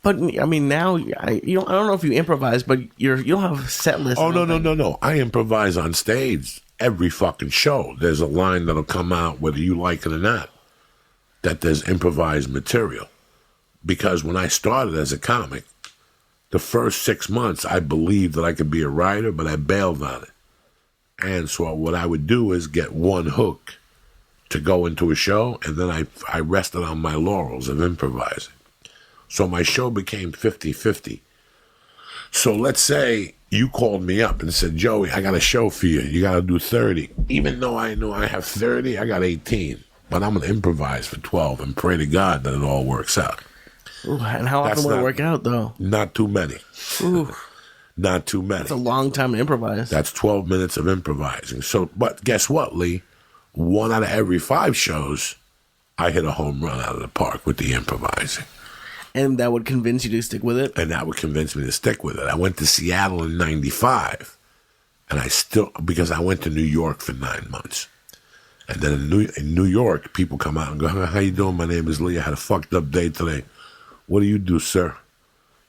But I mean, now I don't know if you improvise, but you don't have a set list. Oh no! I improvise on stage every fucking show. There's a line that'll come out whether you like it or not. That there's improvised material, because when I started as a comic, the first 6 months I believed that I could be a writer, but I bailed on it. And so what I would do is get one hook to go into a show, and then I rested on my laurels of improvising. So my show became 50-50. So let's say you called me up and said, Joey, I got a show for you. You got to do 30. Even though I know I have 30, I got 18. But I'm going to improvise for 12 and pray to God that it all works out. Ooh, and how often would it work out, though? Not too many. Ooh. Not too many. That's a long time to improvise. That's 12 minutes of improvising. So, but guess what, Lee? 1 out of every 5 shows, I hit a home run out of the park with the improvising. And that would convince you to stick with it? And that would convince me to stick with it. I went to Seattle in 95, and because I went to New York for 9 months. And then in New York, people come out and go, how you doing? My name is Lee. I had a fucked up day today. What do you do, sir?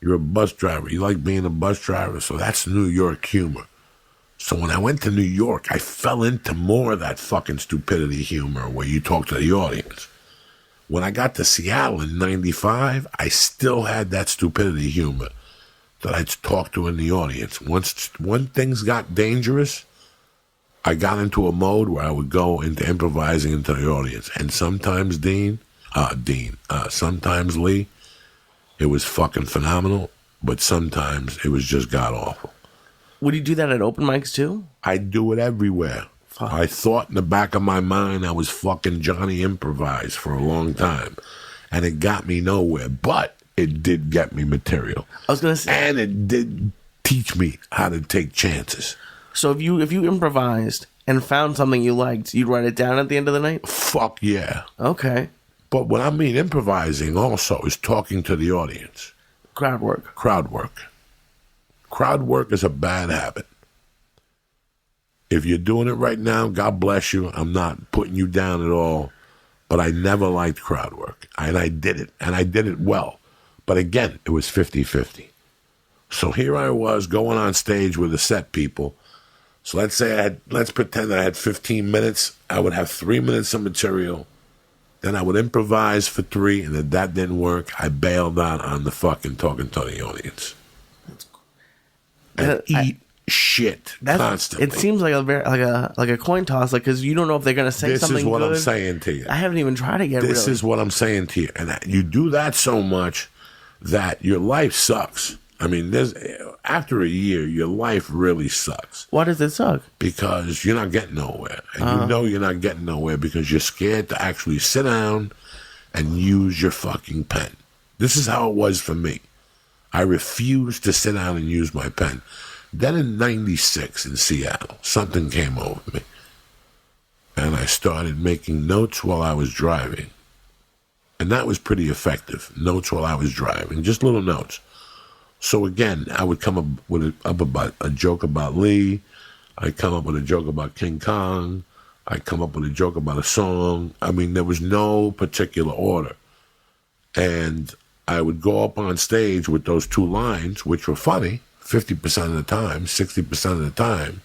You're a bus driver. You like being a bus driver? So that's New York humor. So when I went to New York, I fell into more of that fucking stupidity humor where you talk to the audience. When I got to Seattle in 95, I still had that stupidity humor that I'd talk to in the audience. When things got dangerous, I got into a mode where I would go into improvising into the audience. And sometimes, sometimes, Lee, it was fucking phenomenal, but sometimes it was just god-awful. Would you do that at open mics, too? I do it everywhere. Fuck. I thought in the back of my mind I was fucking Johnny Improvise for a long time, and it got me nowhere, but it did get me material. I was going to say... And it did teach me how to take chances. So if you improvised and found something you liked, you'd write it down at the end of the night? Fuck yeah. Okay. But what I mean improvising also is talking to the audience. Crowd work. Crowd work. Crowd work is a bad habit. If you're doing it right now, God bless you. I'm not putting you down at all. But I never liked crowd work. And I did it. And I did it well. But again, it was 50-50. So here I was going on stage with the set people. So let's pretend I had 15 minutes. I would have 3 minutes of material. Then I would improvise for 3, and if that didn't work, I bailed out on the fucking talking to the audience. And eat shit constantly. It seems like a coin toss, because you don't know if they're going to say something good. This is what I'm saying to you. I haven't even tried it yet. This is what I'm saying to you, and you do that so much that your life sucks. I mean, after a year, your life really sucks. Why does it suck? Because you're not getting nowhere. And you know you're not getting nowhere because you're scared to actually sit down and use your fucking pen. This is how it was for me. I refused to sit down and use my pen. Then in 96 in Seattle, something came over me. And I started making notes while I was driving. And that was pretty effective. Notes while I was driving. Just little notes. So again, I would come up with a joke about Lee. I'd come up with a joke about King Kong. I'd come up with a joke about a song. I mean, there was no particular order. And I would go up on stage with those 2 lines, which were funny, 50% of the time, 60% of the time.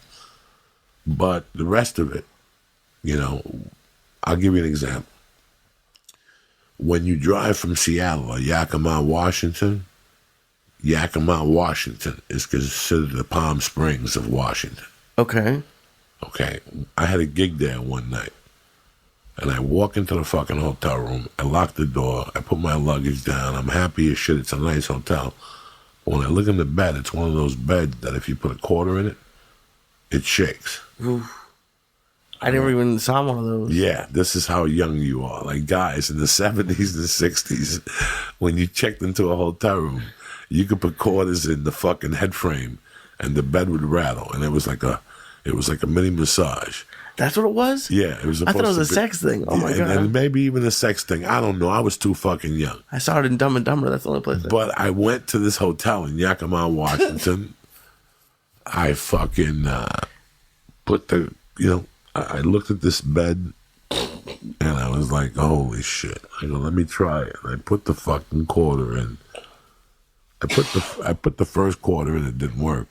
But the rest of it, I'll give you an example. When you drive from Seattle or Yakima, Washington is considered the Palm Springs of Washington. Okay. I had a gig there one night. And I walk into the fucking hotel room. I lock the door. I put my luggage down. I'm happy as shit. It's a nice hotel. But when I look in the bed, it's one of those beds that if you put a quarter in it, it shakes. Oof. I never even saw one of those. Yeah, this is how young you are. Like, guys, in the 70s and 60s, when you checked into a hotel room, you could put quarters in the fucking head frame, and the bed would rattle, and it was like a mini massage. That's what it was? Yeah, it was. I thought it was a sex thing. Oh my God! And maybe even a sex thing. I don't know. I was too fucking young. I saw it in Dumb and Dumber. That's the only place. But I went to this hotel in Yakima, Washington. I fucking I looked at this bed, and I was like, holy shit. I go, let me try it. And I put the fucking quarter in. I put the first quarter in, it didn't work.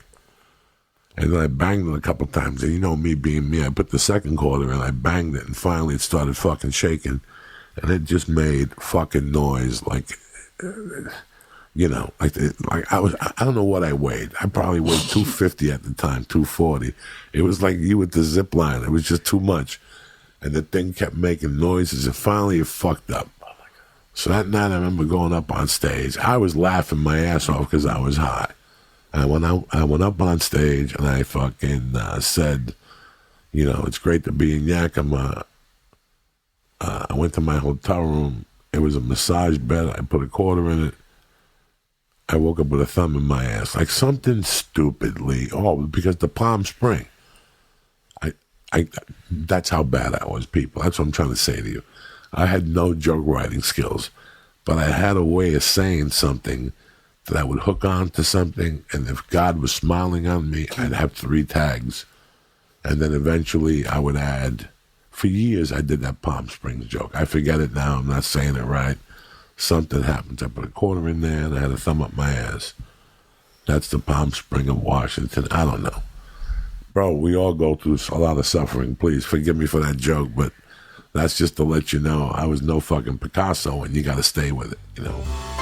And then I banged it a couple times. And you know me being me, I put the second quarter in, I banged it, and finally it started fucking shaking. And it just made fucking noise like, you know, like I don't know what I weighed. I probably weighed 250 at the time, 240. It was like you with the zip line. It was just too much. And the thing kept making noises, and finally it fucked up. So that night I remember going up on stage. I was laughing my ass off because I was high. I went up on stage and I fucking said, you know, it's great to be in Yakima. I went to my hotel room. It was a massage bed. I put a quarter in it. I woke up with a thumb in my ass. Like something stupidly, because the Palm Spring. That's how bad I was, people. That's what I'm trying to say to you. I had no joke writing skills, but I had a way of saying something that I would hook on to something, and if God was smiling on me, I'd have 3 tags. And then eventually I would add, for years I did that Palm Springs joke. I forget it now, I'm not saying it right. Something happens. I put a quarter in there and I had a thumb up my ass. That's the Palm Spring of Washington. I don't know. Bro, we all go through a lot of suffering. Please forgive me for that joke, but that's just to let you know I was no fucking Picasso, and you got to stay with it, you know.